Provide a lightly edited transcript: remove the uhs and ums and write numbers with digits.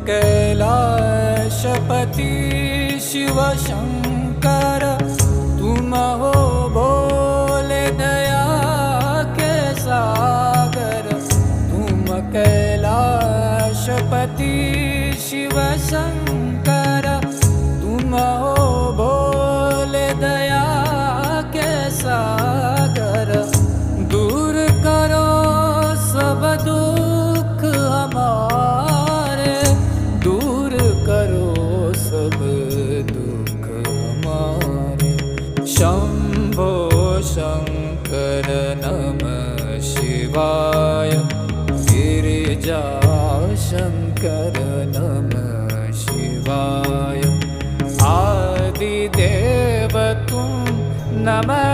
कैलाशपति शिव शंकर, तुम हो भोले दया के सागर। तुम कैलाशपति शिव शंकर, तुम हो भोले दया के सागर। दूर करो सब दुख हमारे, दूर करो सब दुख हमारे। शंभो शंकर नमः शिवाय, गिरिजा शंकर नमः शिवाय। आदिदेव तुम नमः